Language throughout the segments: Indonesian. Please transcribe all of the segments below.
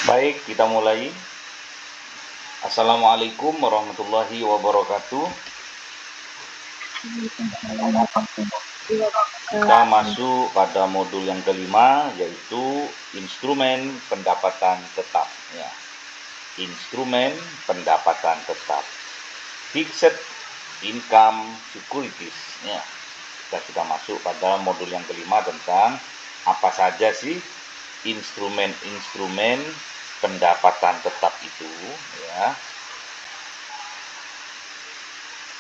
Baik, kita mulai. Assalamualaikum warahmatullahi wabarakatuh. Kita masuk pada modul yang kelima, yaitu instrumen pendapatan tetap. Ya. Instrumen pendapatan tetap. Fixed income securities. Ya. Kita sudah masuk pada modul yang kelima tentang apa saja sih instrumen-instrumen pendapatan tetap itu, ya.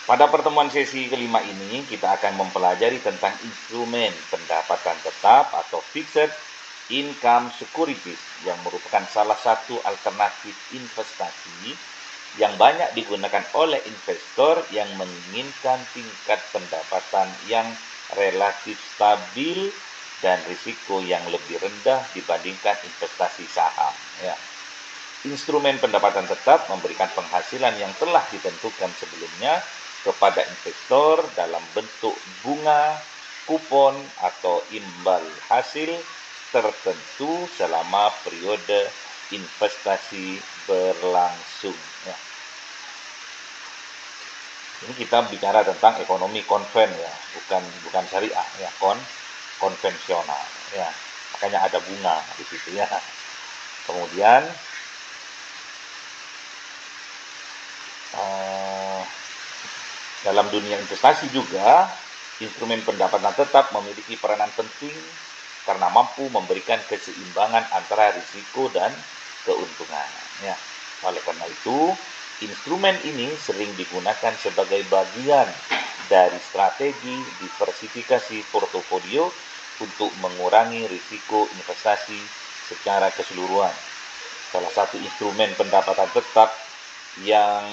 Pada pertemuan sesi kelima ini, kita akan mempelajari tentang instrumen pendapatan tetap atau fixed income securities yang merupakan salah satu alternatif investasi yang banyak digunakan oleh investor yang menginginkan tingkat pendapatan yang relatif stabil dan risiko yang lebih rendah dibandingkan investasi saham. Ya. Instrumen pendapatan tetap memberikan penghasilan yang telah ditentukan sebelumnya kepada investor dalam bentuk bunga, kupon, atau imbal hasil tertentu selama periode investasi berlangsung. Ya. Ini kita bicara tentang ekonomi konven, ya, bukan syariah, ya, konvensional, ya. Makanya ada bunga di situ, ya. Kemudian dalam dunia investasi juga, instrumen pendapatan tetap memiliki peranan penting karena mampu memberikan keseimbangan antara risiko dan keuntungan. Ya. Oleh karena itu, instrumen ini sering digunakan sebagai bagian dari strategi diversifikasi portofolio untuk mengurangi risiko investasi secara keseluruhan. Salah satu instrumen pendapatan tetap yang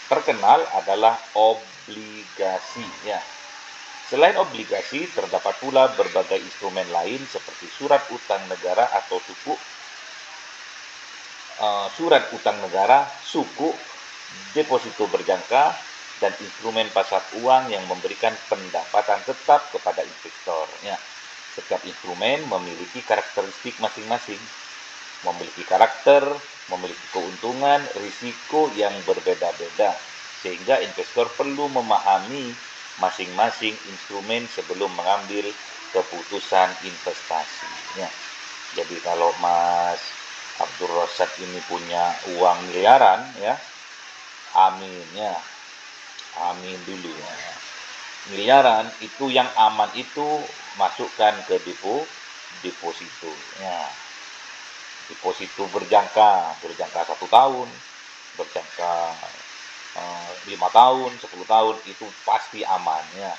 terkenal adalah obligasi, ya. Selain obligasi, terdapat pula berbagai instrumen lain seperti surat utang negara atau surat utang negara, suku, deposito berjangka, dan instrumen pasar uang yang memberikan pendapatan tetap kepada investor. Ya. Setiap instrumen memiliki karakteristik masing-masing, memiliki karakter, memiliki keuntungan, risiko yang berbeda-beda, sehingga investor perlu memahami masing-masing instrumen sebelum mengambil keputusan investasi. Ya. Jadi kalau Mas Abdul Razak ini punya uang miliaran, ya, amin, ya, amin dulu, ya. Miliaran itu yang aman itu masukkan ke deposito, ya. Deposito berjangka 1 tahun, berjangka 5 tahun, 10 tahun, itu pasti amannya,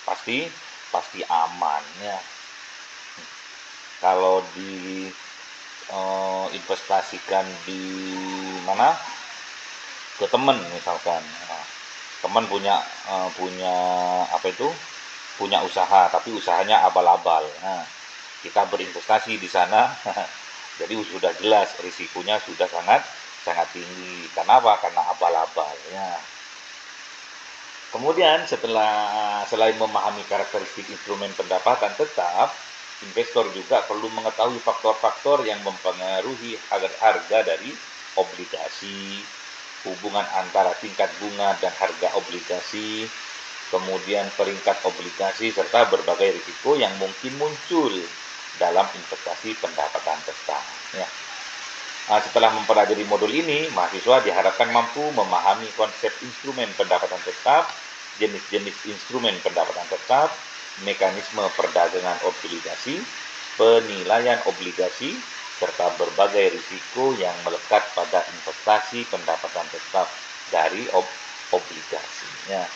pasti amannya. Kalau investasikan di mana, ke teman misalkan, teman punya apa itu, punya usaha tapi usahanya abal-abal. Nah, kita berinvestasi di sana jadi sudah jelas risikonya sudah sangat tinggi. Kenapa? Karena abal-abal, ya. Kemudian selain memahami karakteristik instrumen pendapatan tetap, investor juga perlu mengetahui faktor-faktor yang mempengaruhi harga dari obligasi, hubungan antara tingkat bunga dan harga obligasi, kemudian peringkat obligasi, serta berbagai risiko yang mungkin muncul dalam investasi pendapatan tetap. Ya. Setelah mempelajari modul ini, mahasiswa diharapkan mampu memahami konsep instrumen pendapatan tetap, jenis-jenis instrumen pendapatan tetap, mekanisme perdagangan obligasi, penilaian obligasi, serta berbagai risiko yang melekat pada investasi pendapatan tetap dari obligasinya.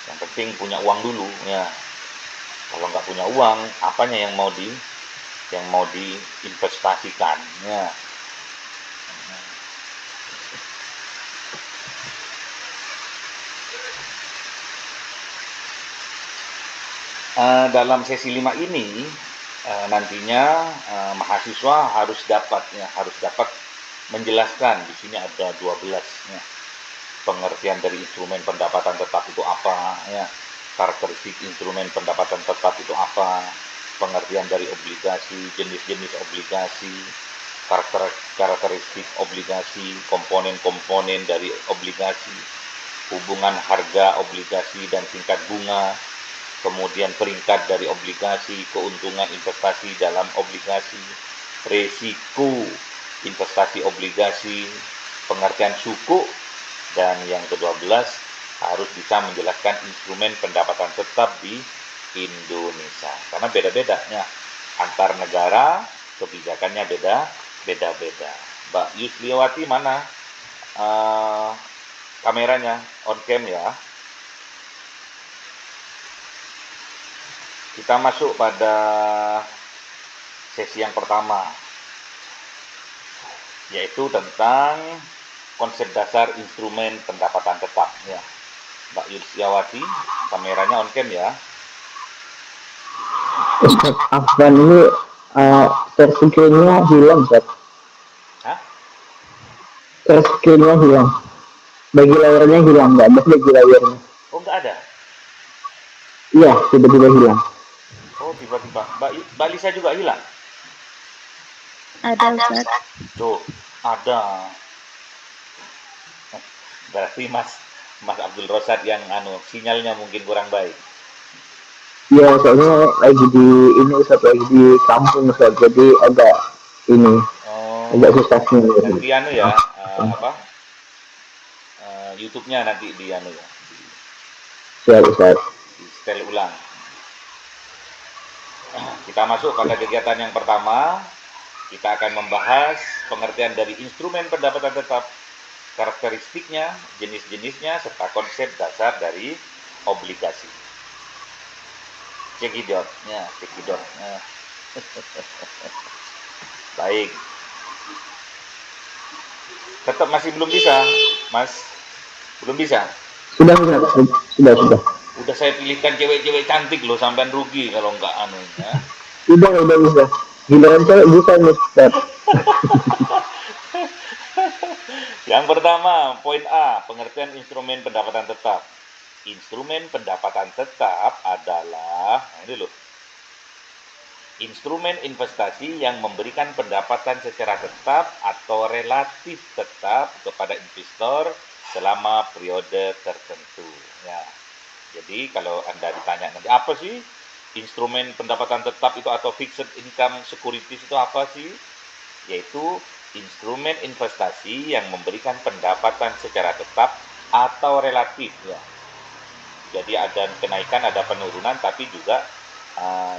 Yang penting punya uang dulu, ya. Kalau nggak punya uang, apanya yang mau diinvestasikan, ya. Dalam sesi 5 ini nantinya mahasiswa harus dapat menjelaskan. Di sini ada 12, ya, pengertian dari instrumen pendapatan tetap itu apa, ya, karakteristik instrumen pendapatan tetap itu apa, pengertian dari obligasi, jenis-jenis obligasi, karakteristik obligasi, komponen-komponen dari obligasi, hubungan harga obligasi dan tingkat bunga, kemudian peringkat dari obligasi, keuntungan investasi dalam obligasi, resiko investasi obligasi, pengertian suku, dan yang ke-12 harus bisa menjelaskan instrumen pendapatan tetap di Indonesia. Karena beda-bedanya antar negara, kebijakannya beda-beda. Mbak Yusliawati mana kameranya? On cam ya. Kita masuk pada sesi yang pertama, yaitu tentang konsep dasar instrumen pendapatan tetap. Ya. Mbak Yusliawati, kameranya on cam ya. Ustaz Afwan ini share screen-nya hilang, Ustaz. Hah? Share screen-nya hilang. Bagi layarnya hilang, nggak ada bagi layarnya. Oh, nggak ada? Iya, tiba-tiba hilang. Oh, tiba-tiba. Mbak Lisa juga hilang? Ada Ustaz. Tuh, ada. Berarti Mas Abdul Rosad yang sinyalnya mungkin kurang baik. Iya, soalnya lagi di ini Ustaz, lagi di kampung Ustaz, jadi agak ini agak Oh, susah nih. nanti ya, YouTube-nya nanti di ya, Siap Ustaz. di setel ulang. Kita masuk pada kegiatan yang pertama. Kita akan membahas pengertian dari instrumen pendapatan tetap, karakteristiknya, jenis-jenisnya, serta konsep dasar dari obligasi. Cekidot. Baik. Tetap masih belum bisa, Mas? Belum bisa? Sudah Ustaz, sudah. Udah saya pilihkan cewek-cewek cantik loh, sampean rugi kalau nggak ya. Udah bisa. Giliran cewek bisa nih Ustaz. Yang pertama, poin A, pengertian instrumen pendapatan tetap. Instrumen pendapatan tetap adalah, ini loh, instrumen investasi yang memberikan pendapatan secara tetap atau relatif tetap kepada investor selama periode tertentu. Ya. Jadi kalau Anda ditanya nanti apa sih instrumen pendapatan tetap itu atau fixed income securities itu apa sih? Yaitu instrumen investasi yang memberikan pendapatan secara tetap atau relatif ya. Jadi ada kenaikan, ada penurunan, tapi juga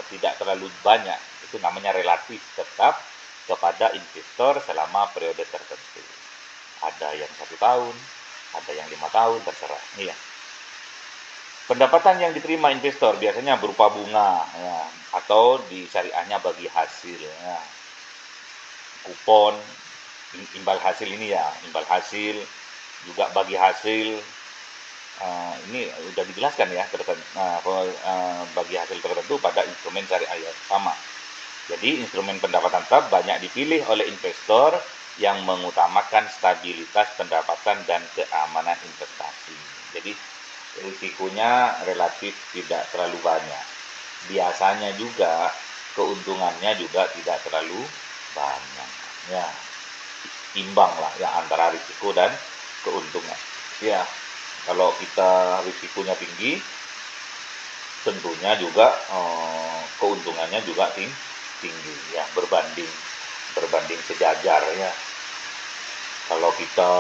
tidak terlalu banyak. Itu namanya relatif tetap kepada investor selama periode tertentu. Ada yang 1 tahun, ada yang 5 tahun, terserah. Iya. Pendapatan yang diterima investor biasanya berupa bunga ya, atau di syariahnya bagi hasil ya. Kupon, imbal hasil ini ya, imbal hasil, juga bagi hasil. Ini udah dijelaskan ya, bagi hasil tertentu pada instrumen syariah sama. Jadi instrumen pendapatan tetap banyak dipilih oleh investor yang mengutamakan stabilitas pendapatan dan keamanan investasi. Jadi risikonya relatif tidak terlalu banyak. Biasanya juga keuntungannya juga tidak terlalu banyak. Ya, imbang lah ya antara risiko dan keuntungan. Ya, kalau kita risikonya tinggi, tentunya juga keuntungannya juga tinggi ya, berbanding sejajar ya. Kalau kita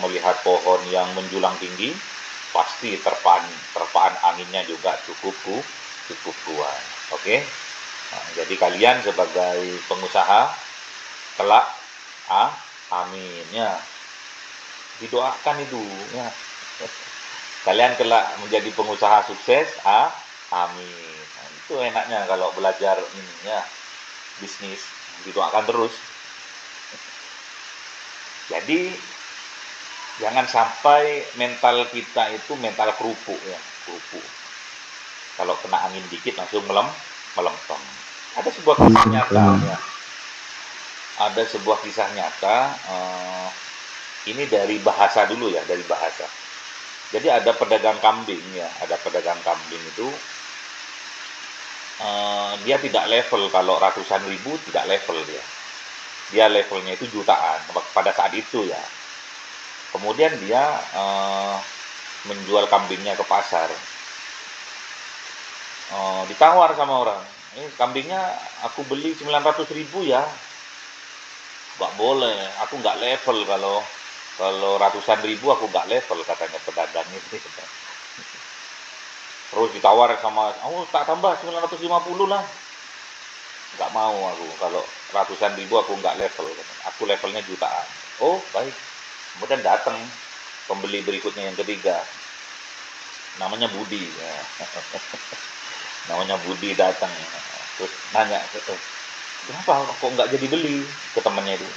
melihat pohon yang menjulang tinggi, pasti terpaan anginnya juga cukup kuat. Oke. Nah, jadi kalian sebagai pengusaha kelak amin ya, didoakan itu ya. Kalian kelak menjadi pengusaha sukses amin. Nah, itu enaknya kalau belajar ini ya, bisnis, didoakan terus. Jadi jangan sampai mental kita itu mental kerupuk ya, kerupuk. Kalau kena angin dikit langsung melempem. Ada sebuah kisah nyata ya. Ada sebuah kisah nyata, ini dari bahasa dulu ya, dari bahasa. Jadi ada pedagang kambing ya, ada pedagang kambing itu dia tidak level, kalau ratusan ribu tidak level dia. Dia levelnya itu jutaan pada saat itu ya. Kemudian dia menjual kambingnya ke pasar. Ditawar sama orang, ini kambingnya aku beli 900.000 ya. Nggak boleh, aku nggak level, kalau ratusan ribu aku nggak level, katanya pedagang itu. Terus ditawar sama, oh tak tambah 950 lah. Nggak mau aku, kalau ratusan ribu aku nggak level, aku levelnya jutaan. Oh baik. Kemudian datang pembeli berikutnya yang ketiga, namanya Budi ya. Namanya Budi datang, terus nanya, kenapa kok nggak jadi beli, ke temannya itu.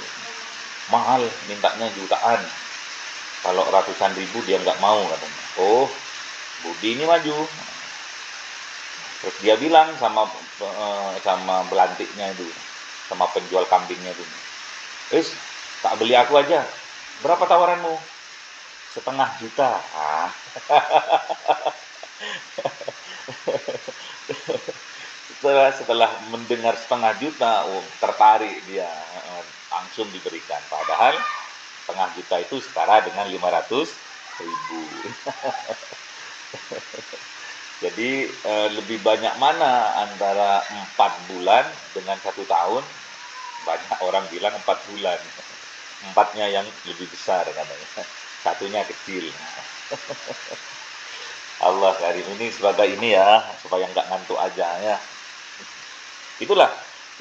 Mahal, mintanya jutaan, kalau ratusan ribu dia nggak mau, katanya. Oh, Budi ini maju. Terus dia bilang sama belantiknya itu, sama penjual kambingnya itu, tak beli aku aja, berapa tawaranmu? 500.000. Setelah mendengar 500.000, oh, tertarik dia, langsung diberikan. Padahal 500.000 itu setara dengan 500.000. Jadi lebih banyak mana antara 4 bulan dengan 1 tahun? Banyak orang bilang 4 bulan. Empatnya yang lebih besar katanya. Satunya kecil. Allah karim, ini sebagai ini ya, supaya nggak ngantuk aja ya. Itulah.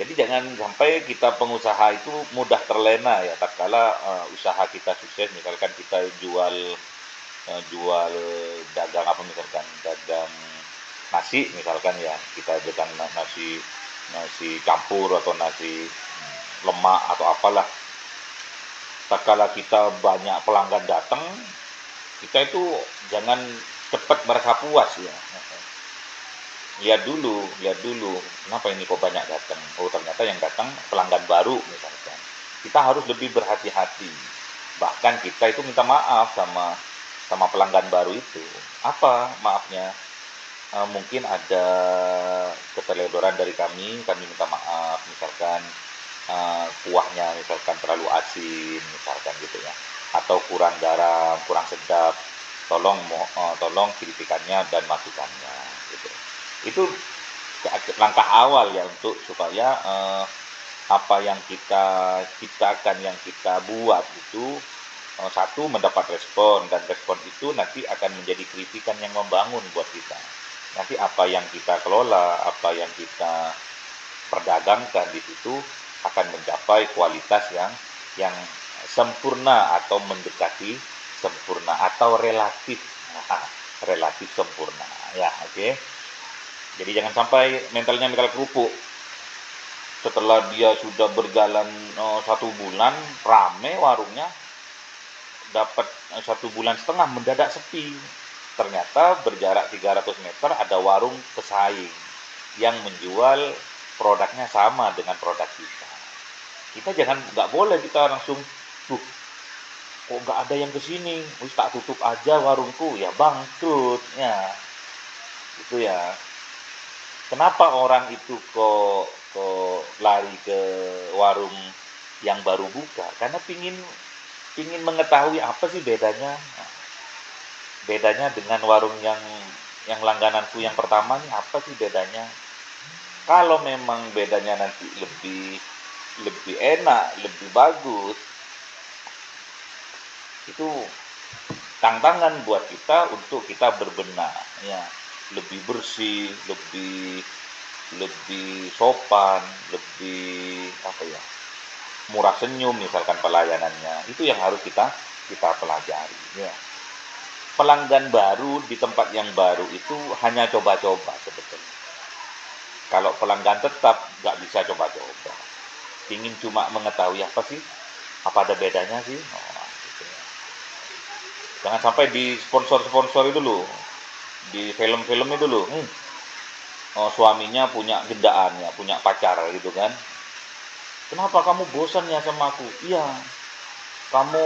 Jadi jangan sampai kita pengusaha itu mudah terlena ya, tatkala usaha kita sukses, misalkan kita jual dagang apa, misalkan dagang nasi misalkan ya, kita dagang nasi nasi campur atau nasi lemak atau apalah. Tatkala kita banyak pelanggan datang, kita itu jangan cepat merasa puas ya. Lihat dulu, kenapa ini kok banyak datang? Oh ternyata yang datang pelanggan baru misalkan. Kita harus lebih berhati-hati. Bahkan kita itu minta maaf sama pelanggan baru itu. Apa maafnya? Mungkin ada keteledoran dari kami minta maaf, misalkan kuahnya misalkan terlalu asin, misalkan gitu ya, atau kurang garam, kurang sedap, tolong kritikannya dan masukannya gitu. Itu langkah awal ya, untuk supaya apa yang kita ciptakan, yang kita buat itu satu, mendapat respon, dan respon itu nanti akan menjadi kritikan yang membangun buat kita. Nanti apa yang kita kelola, apa yang kita perdagangkan di situ akan mencapai kualitas yang sempurna atau mendekati sempurna atau relatif, relatif sempurna ya. Oke. Jadi jangan sampai mentalnya mental kerupuk. Setelah dia sudah berjalan 1 bulan, rame warungnya, dapat 1,5 bulan mendadak sepi. Ternyata berjarak 300 meter ada warung pesaing yang menjual produknya sama dengan produk kita. Kita nggak boleh kita langsung, kok nggak ada yang kesini, wis tak tutup aja warungku, ya bangkrut ya. Itu ya. Kenapa orang itu kok lari ke warung yang baru buka? Karena pingin mengetahui apa sih bedanya. Bedanya dengan warung yang langgananku yang pertama nih, apa sih bedanya? Kalau memang bedanya nanti lebih lebih enak, lebih bagus, itu tantangan buat kita untuk kita berbenah ya, lebih bersih, lebih lebih sopan, lebih apa ya, murah senyum misalkan pelayanannya. Itu yang harus kita pelajari ya. Pelanggan baru di tempat yang baru itu hanya coba-coba sebetulnya. Kalau pelanggan tetap nggak bisa coba-coba. Ingin cuma mengetahui apa sih, apa ada bedanya sih. Gitu ya. Jangan sampai di sponsor-sponsor itu loh, di film-film itu loh, suaminya punya gendaan ya, punya pacar gitu kan. Kenapa kamu bosan ya sama aku? Iya, kamu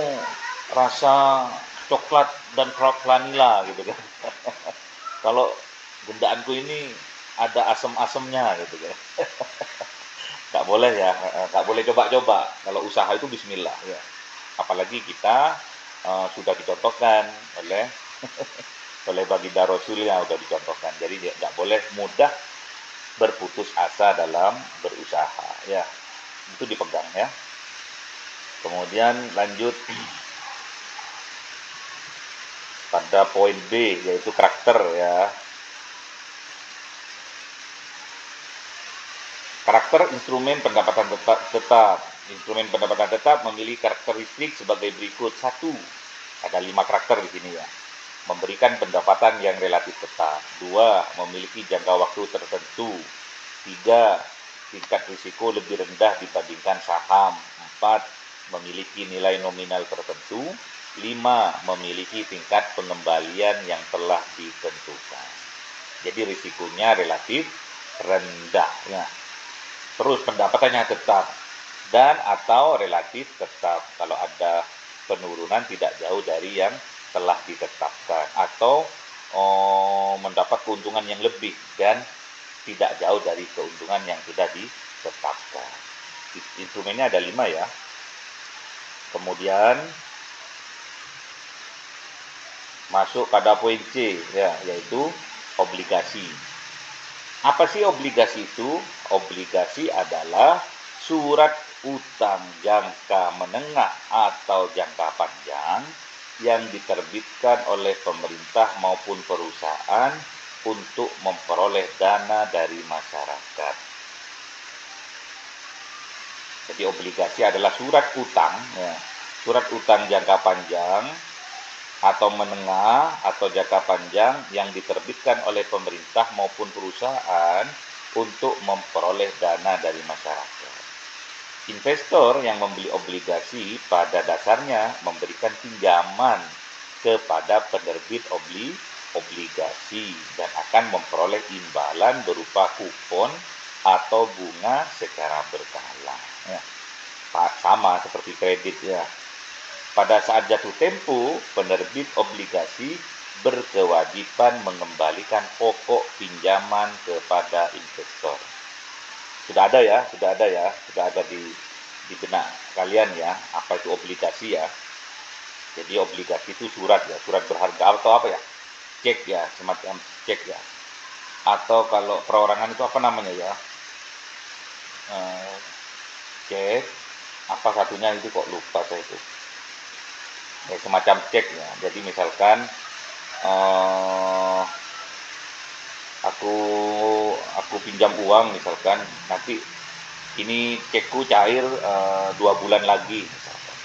rasa coklat dan vanila gitu kan. Kalau gendaanku ini ada asam-asamnya gitu kan. Nggak nggak boleh ya, nggak boleh coba-coba. Kalau usaha itu Bismillah ya. Apalagi kita sudah dicontohkan oleh oleh baginda Rasul yang sudah dicontohkan. Jadi nggak boleh mudah berputus asa dalam berusaha ya. Itu dipegang ya. Kemudian lanjut pada poin B, yaitu karakter ya. Karakter instrumen pendapatan tetap. Instrumen pendapatan tetap memiliki karakteristik sebagai berikut. 1. Ada 5 karakter di sini ya. Memberikan pendapatan yang relatif tetap. 2. Memiliki jangka waktu tertentu. 3. Tingkat risiko lebih rendah dibandingkan saham. 4. Memiliki nilai nominal tertentu. 5. Memiliki tingkat pengembalian yang telah ditentukan. Jadi risikonya relatif rendah ya. Terus pendapatannya tetap dan atau relatif tetap. Kalau ada penurunan tidak jauh dari yang telah ditetapkan, atau mendapat keuntungan yang lebih dan tidak jauh dari keuntungan yang sudah ditetapkan. Instrumennya ada 5 ya. Kemudian masuk pada poin C ya, yaitu obligasi. Apa sih obligasi itu? Obligasi adalah surat utang jangka menengah atau jangka panjang yang diterbitkan oleh pemerintah maupun perusahaan untuk memperoleh dana dari masyarakat. Jadi obligasi adalah surat utang, ya, surat utang jangka panjang atau menengah atau jangka panjang yang diterbitkan oleh pemerintah maupun perusahaan untuk memperoleh dana dari masyarakat. Investor yang membeli obligasi pada dasarnya memberikan pinjaman kepada penerbit obligasi dan akan memperoleh imbalan berupa kupon atau bunga secara berkala. Ya, sama seperti kredit ya. Pada saat jatuh tempo, penerbit obligasi berkewajiban mengembalikan pokok pinjaman kepada investor. Sudah ada di benak kalian ya, apa itu obligasi ya. Jadi obligasi itu surat ya, surat berharga atau apa ya? Cek ya, semacam cek ya. Atau kalau perorangan itu apa namanya ya? Cek, apa satunya itu kok lupa saya itu. Ya, semacam cek ya. Jadi misalkan aku pinjam uang misalkan, nanti ini cekku cair 2 bulan lagi misalkan.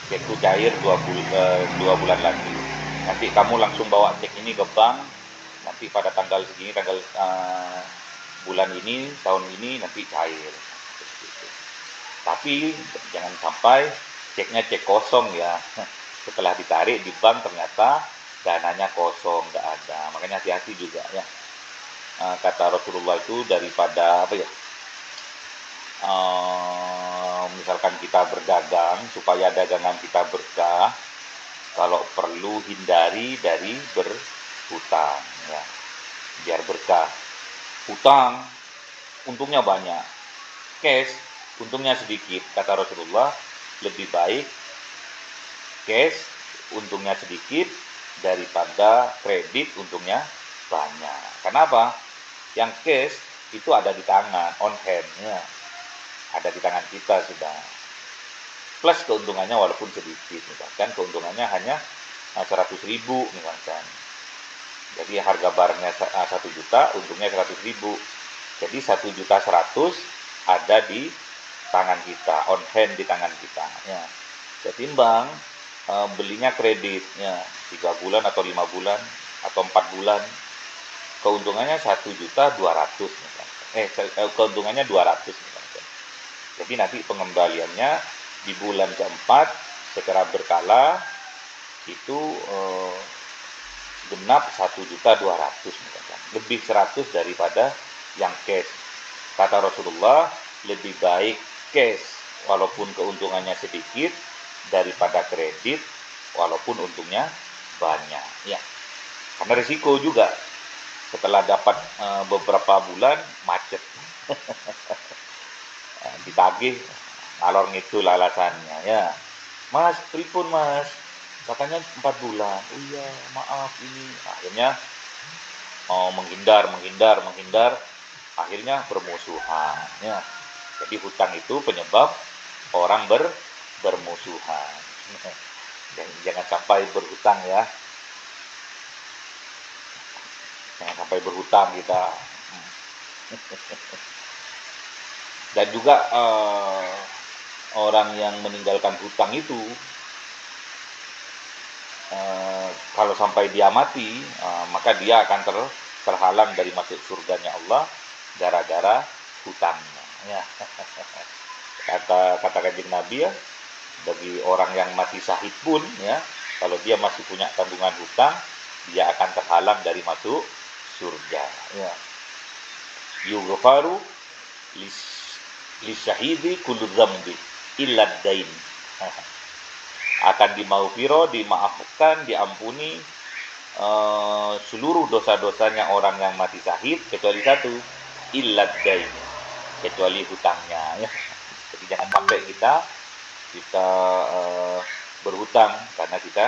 Cekku cair 2 bulan lagi. Nanti kamu langsung bawa cek ini ke bank, nanti pada tanggal segini, tanggal bulan ini, tahun ini nanti cair. Tapi jangan sampai ceknya cek kosong ya. Setelah ditarik di bank ternyata dananya kosong, nggak ada. Makanya hati-hati juga ya. Kata Rasulullah itu daripada apa ya? Misalkan kita berdagang supaya dagangan kita berkah, kalau perlu hindari dari berhutang ya. Biar berkah. Hutang untungnya banyak. Cash untungnya sedikit. Kata Rasulullah, lebih baik cash untungnya sedikit daripada kredit untungnya banyak. Kenapa? Yang cash itu ada di tangan, on hand ya. Ada di tangan kita sudah. Plus keuntungannya walaupun sedikit, misalkan keuntungannya hanya 100.000 misalkan. Jadi harga barangnya 1 juta, untungnya 100.000. Jadi 1.100.000 ada di tangan kita, on hand di tangan kita ya. Ketimbang belinya kreditnya 3 bulan atau 5 bulan atau 4 bulan, keuntungannya 1.200.000 misalkan. Keuntungannya 200 misalkan. Jadi nanti pengembaliannya di bulan keempat secara berkala itu genap 1.200.000 misalkan. Lebih 100 daripada yang cash. Kata Rasulullah, lebih baik cash walaupun keuntungannya sedikit daripada kredit walaupun untungnya banyak ya. Karena risiko juga setelah dapat beberapa bulan macet. ditagih ngalor ngidul alasannya ya. Mas, pripun mas? Katanya 4 bulan. Oh iya, maaf ini. Akhirnya menghindar, akhirnya bermusuhan. Ya. Jadi hutang itu penyebab orang bermusuhan. Jangan sampai berhutang ya. Jangan sampai berhutang kita. Dan juga orang yang meninggalkan hutang itu kalau sampai dia mati, maka dia akan terhalang dari masuk surganya Allah gara-gara hutangnya. Ya. Kata Kanjeng Nabi ya, bagi orang yang mati syahid pun ya, kalau dia masih punya tanggungan hutang, dia akan terhalang dari masuk surga. Ya. Yughfaru lisyahidi kullu dzambi illa dain. Akan dimaafkan, diampuni seluruh dosa-dosanya orang yang mati syahid kecuali satu, illa dain, kecuali hutangnya. Ya. Jadi jangan sampai kita berhutang, karena kita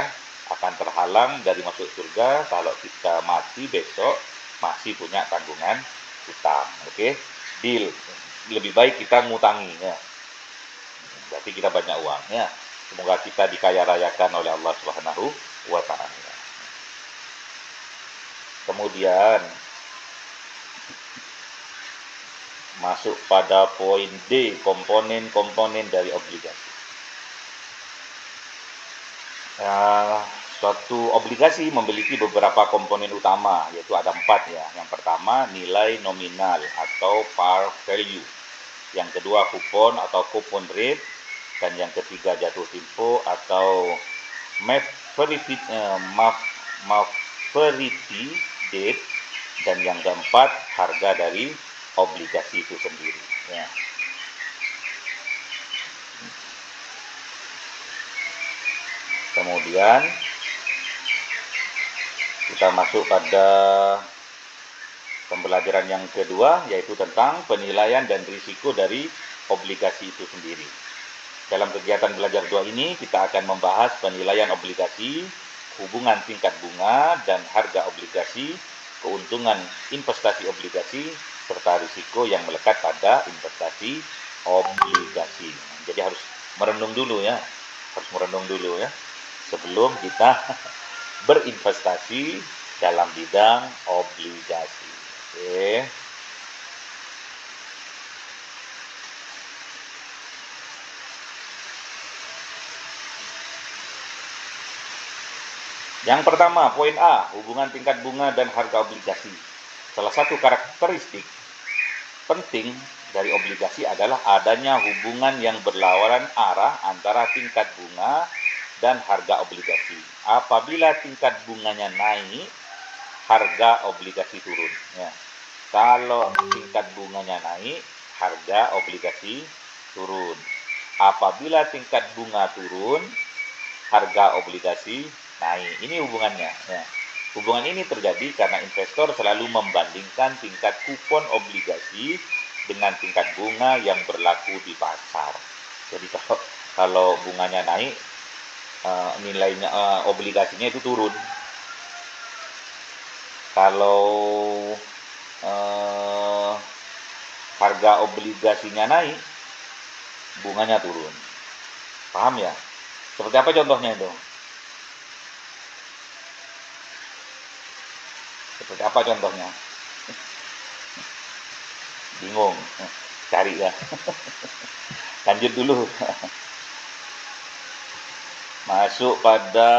akan terhalang dari masuk surga kalau kita mati besok masih punya tanggungan hutang. Oke, deal. Lebih baik kita ngutangi ya. Berarti kita banyak uang ya. Semoga kita dikaya rayakan oleh Allah Subhanahu wa taala. Kemudian masuk pada poin D, komponen-komponen dari obligasi. Suatu obligasi memiliki beberapa komponen utama, yaitu ada 4 ya. Yang pertama nilai nominal atau par value. Yang kedua kupon atau coupon rate, dan yang ketiga jatuh tempo atau maturity date, dan yang keempat harga dari obligasi itu sendiri. Ya. Kemudian kita masuk pada pembelajaran yang kedua, yaitu tentang penilaian dan risiko dari obligasi itu sendiri. Dalam kegiatan belajar 2 ini, kita akan membahas penilaian obligasi, hubungan tingkat bunga dan harga obligasi, keuntungan investasi obligasi, serta risiko yang melekat pada investasi obligasi. Jadi harus merenung dulu ya, sebelum kita berinvestasi dalam bidang obligasi. Oke. Yang pertama, poin A, hubungan tingkat bunga dan harga obligasi. Salah satu karakteristik penting dari obligasi adalah adanya hubungan yang berlawanan arah antara tingkat bunga dan harga obligasi. Apabila tingkat bunganya naik, harga obligasi turun. Ya. Kalau tingkat bunganya naik, harga obligasi turun. Apabila tingkat bunga turun, harga obligasi naik. Ini hubungannya. Ya. Hubungan ini terjadi karena investor selalu membandingkan tingkat kupon obligasi dengan tingkat bunga yang berlaku di pasar. Jadi kalau bunganya naik, nilainya obligasinya itu turun. Kalau harga obligasinya naik, bunganya turun. Paham ya? Seperti apa contohnya itu? Seperti apa contohnya? Bingung? Cari ya. Lanjut dulu. Masuk pada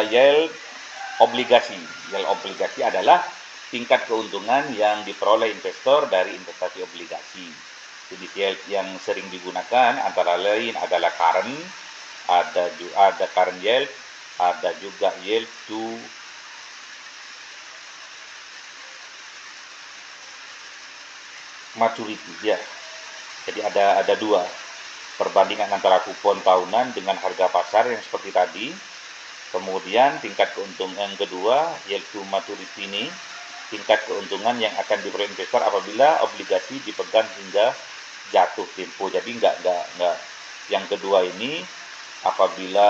yield obligasi. Yield obligasi adalah tingkat keuntungan yang diperoleh investor dari investasi obligasi. Jadi yield yang sering digunakan antara lain adalah current, ada current yield, ada juga yield to maturity ya. Jadi ada dua perbandingan antara kupon tahunan dengan harga pasar yang seperti tadi, Kemudian tingkat keuntungan yang kedua, yield to maturity ini, tingkat keuntungan yang akan diperoleh investor apabila obligasi dipegang hingga jatuh tempo. Jadi nggak yang kedua ini apabila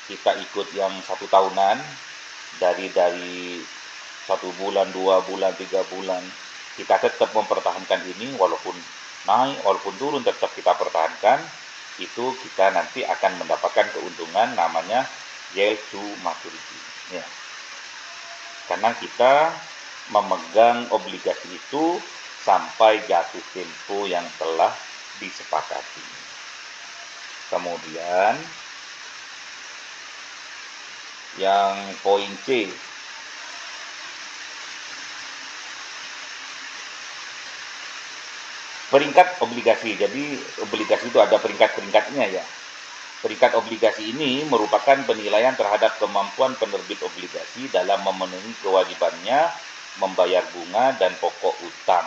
kita ikut yang 1 tahunan dari 1 bulan, 2 bulan, 3 bulan, kita tetap mempertahankan ini walaupun naik, walaupun turun tetap kita pertahankan, itu kita nanti akan mendapatkan keuntungan namanya yield to maturity. Ya. Karena kita memegang obligasi itu sampai jatuh tempo yang telah disepakati. Kemudian yang poin C, peringkat obligasi. Jadi obligasi itu ada peringkat-peringkatnya ya. Peringkat obligasi ini merupakan penilaian terhadap kemampuan penerbit obligasi dalam memenuhi kewajibannya membayar bunga dan pokok utang.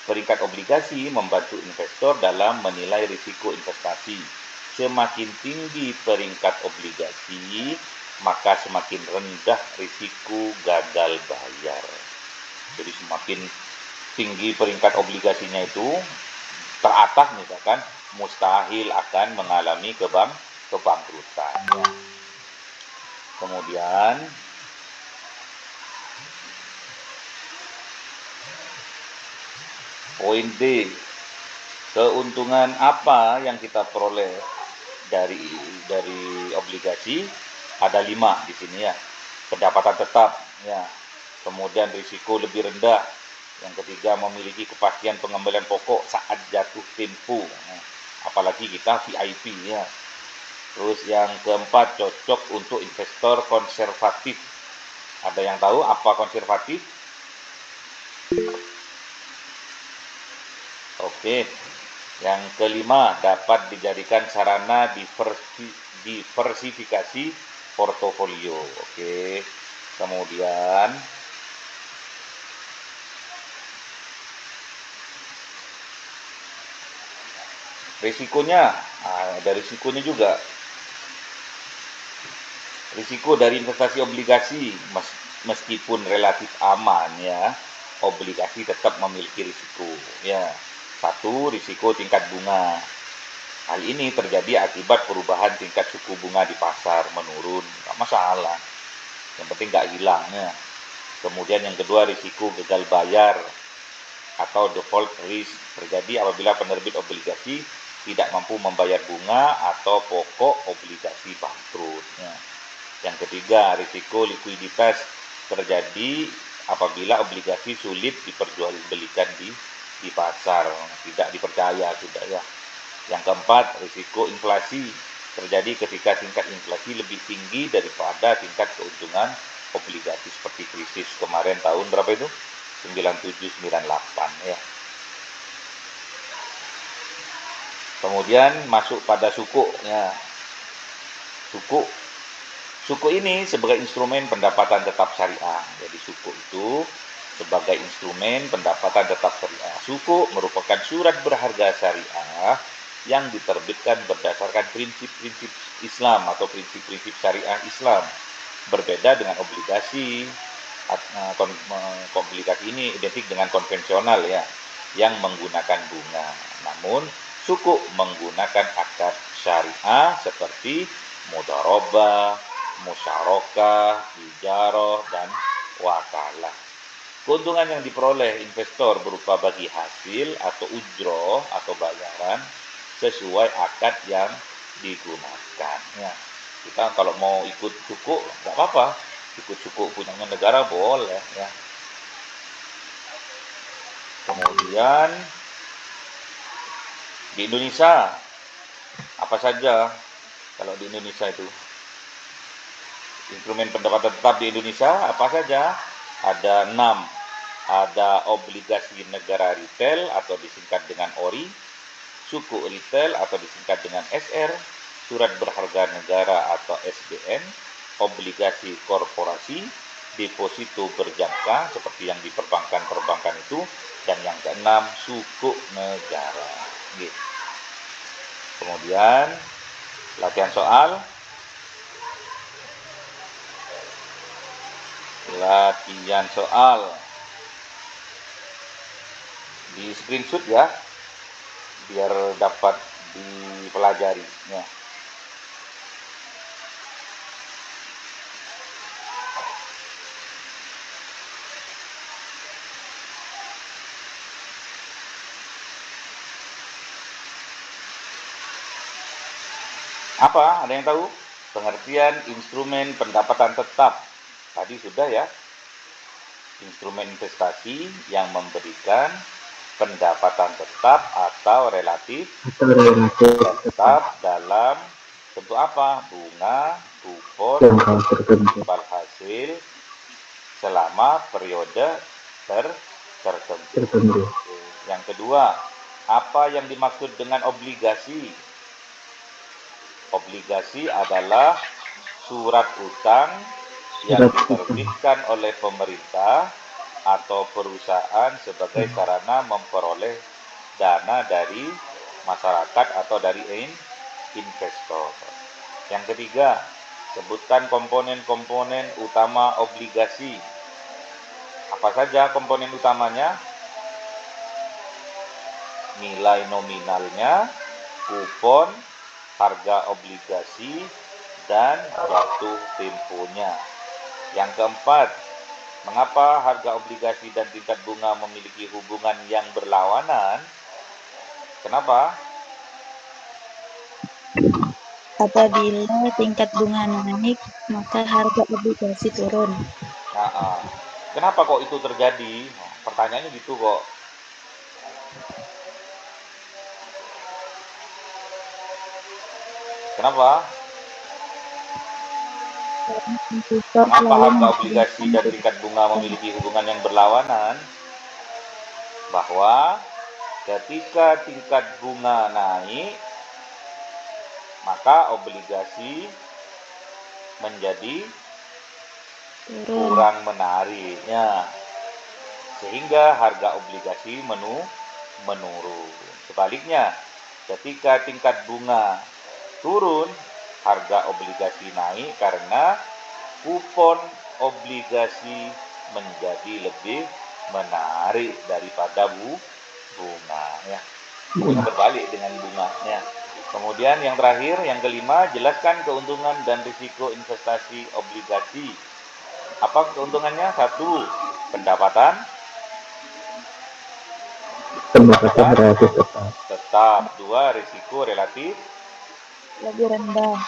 Peringkat obligasi membantu investor dalam menilai risiko investasi. Semakin tinggi peringkat obligasi, maka semakin rendah risiko gagal bayar. Jadi semakin tinggi peringkat obligasinya itu, teratas misalkan, mustahil akan mengalami kebangkrutan. Kemudian poin D, keuntungan apa yang kita peroleh dari obligasi? Ada 5 di sini ya. Pendapatan tetap ya. Kemudian risiko lebih rendah. Yang ketiga, memiliki kepastian pengembalian pokok saat jatuh tempo. Nah, apalagi kita VIP ya. Terus yang keempat, cocok untuk investor konservatif. Ada yang tahu apa konservatif? Oke. Yang kelima, dapat dijadikan sarana diversifikasi portofolio. Oke. Kemudian risikonya, ada risikonya juga. Risiko dari investasi obligasi, meskipun relatif aman ya, obligasi tetap memiliki risiko ya. Satu, risiko tingkat bunga. Hal ini terjadi akibat perubahan tingkat suku bunga di pasar menurun, nggak masalah. Yang penting nggak hilang ya. Kemudian yang kedua, risiko gagal bayar atau default risk terjadi apabila penerbit obligasi tidak mampu membayar bunga atau pokok obligasi bangkrut. Ya. Yang ketiga, risiko likuiditas terjadi apabila obligasi sulit diperjualbelikan di pasar, tidak dipercaya sudah ya. Yang keempat, risiko inflasi terjadi ketika tingkat inflasi lebih tinggi daripada tingkat keuntungan obligasi seperti krisis kemarin tahun berapa itu? 97-98 ya. Kemudian masuk pada suku ya. Suku ini sebagai instrumen pendapatan tetap syariah. Jadi suku itu sebagai instrumen pendapatan tetap syariah. Suku merupakan surat berharga syariah yang diterbitkan berdasarkan prinsip-prinsip Islam atau prinsip-prinsip syariah Islam. Berbeda dengan obligasi. Obligasi ini identik dengan konvensional ya, yang menggunakan bunga. Namun suku menggunakan akad syariah seperti mudharabah, musyarakah, ijarah, dan wakalah. Keuntungan yang diperoleh investor berupa bagi hasil atau ujroh atau bayaran sesuai akad yang digunakan. Ya, kita kalau mau ikut suku nggak apa-apa, ikut suku punya negara boleh ya. Kemudian di Indonesia apa saja kalau di Indonesia itu instrumen pendapatan tetap di Indonesia apa saja? Ada 6. Ada obligasi negara retail atau disingkat dengan ORI, suku retail atau disingkat dengan SR, surat berharga negara atau SBN, obligasi korporasi, deposito berjangka seperti yang di perbankan itu, dan yang keenam suku negara. Kemudian latihan soal. latihan soal. Di screenshot ya, biar dapat dipelajarinya. Apa? Ada yang tahu? Pengertian instrumen pendapatan tetap. Tadi sudah ya. Instrumen investasi yang memberikan pendapatan tetap atau relatif tetap dalam bentuk apa? Bunga, kupon, imbal hasil selama periode tertentu. Yang kedua, apa yang dimaksud dengan obligasi? Obligasi adalah surat utang yang diterbitkan oleh pemerintah atau perusahaan sebagai sarana memperoleh dana dari masyarakat atau dari investor. Yang ketiga, sebutkan komponen-komponen utama obligasi. Apa saja komponen utamanya? Nilai nominalnya, kupon, harga obligasi, dan jatuh temponya. Yang keempat, mengapa harga obligasi dan tingkat bunga memiliki hubungan yang berlawanan? Kenapa? Apabila tingkat bunga naik, maka harga obligasi turun. Nah, kenapa kok itu terjadi? Pertanyaannya gitu kok. Kenapa? Kenapa harga obligasi dan tingkat bunga memiliki hubungan yang berlawanan? Bahwa ketika tingkat bunga naik, maka obligasi menjadi kurang menariknya, sehingga harga obligasi menurun. Sebaliknya, ketika tingkat bunga turun, harga obligasi naik karena kupon obligasi menjadi lebih menarik daripada bunga ya. Pokoknya berbalik dengan bunganya. Kemudian yang terakhir, yang kelima, jelaskan keuntungan dan risiko investasi obligasi. Apa keuntungannya? Satu, pendapatan relatif tetap. Dua, risiko relatif lebih rendah.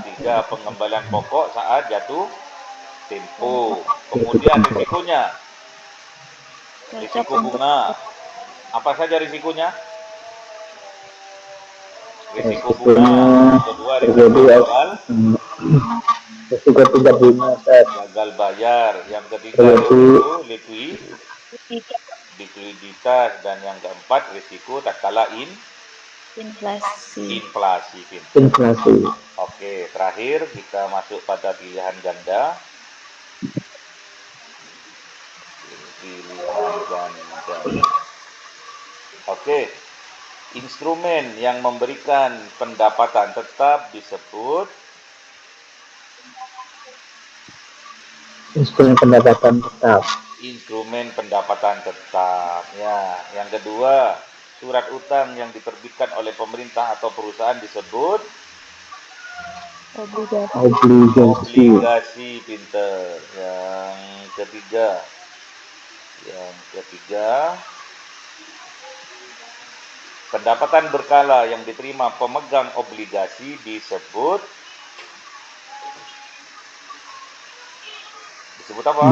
Tiga, pengembalian pokok saat jatuh tempo. Kemudian risikonya, risiko bunga. Apa saja risikonya? Risiko bunga. Kedua, risiko soal risiko tingkat bunga, gagal bayar. Yang ketiga, risiko likuiditas, dan yang keempat, risiko tatkala inflasi. Oke, terakhir kita masuk pada pilihan ganda. Oke, instrumen yang memberikan pendapatan tetap disebut instrumen pendapatan tetap. Instrumen pendapatan tetap. Ya, yang kedua, surat utang yang diterbitkan oleh pemerintah atau perusahaan disebut obligasi. Pinter. Yang ketiga, pendapatan berkala yang diterima pemegang obligasi disebut apa?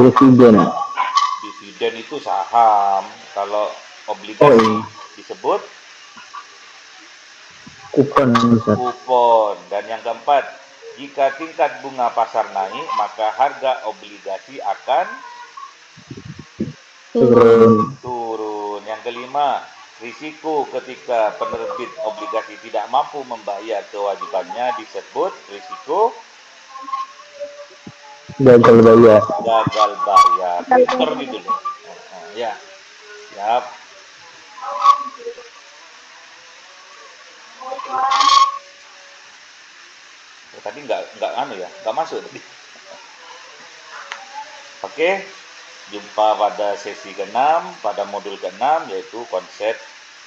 Dividen itu saham. Kalau obligasi disebut kupon. Dan yang keempat, jika tingkat bunga pasar naik, maka harga obligasi akan turun. Yang kelima, risiko ketika penerbit obligasi tidak mampu membayar kewajibannya disebut risiko gagal bayar. Pinter gitu loh. Ya, siap. Tadi nggak masuk tadi. Oke, jumpa pada sesi ke-6, pada modul ke-6, yaitu konsep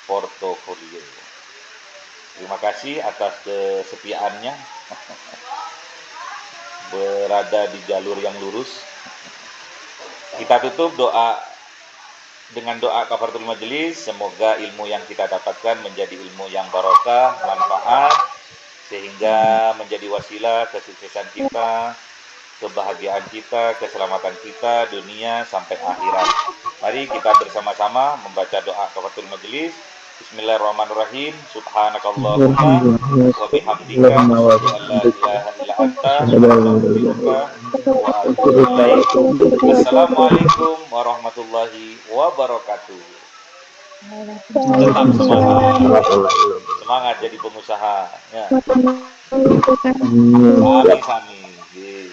portofolio. Terima kasih atas kesetiaannya, berada di jalur yang lurus. Kita tutup dengan doa kafaratul majelis. Semoga ilmu yang kita dapatkan menjadi ilmu yang barokah, manfaat, sehingga menjadi wasilah kesuksesan kita, kebahagiaan kita, keselamatan kita, dunia sampai akhirat. Mari kita bersama-sama membaca doa kafaratul majelis. Bismillahirrahmanirrahim. Subhanakallahumma wa bihamdika asyhadu an la ilaha illa anta astaghfiruka wa atubu ilaik. Assalamualaikum warahmatullahi wabarakatuh. Tetap semangat. Semangat jadi pengusaha. Ya. Amin, amin.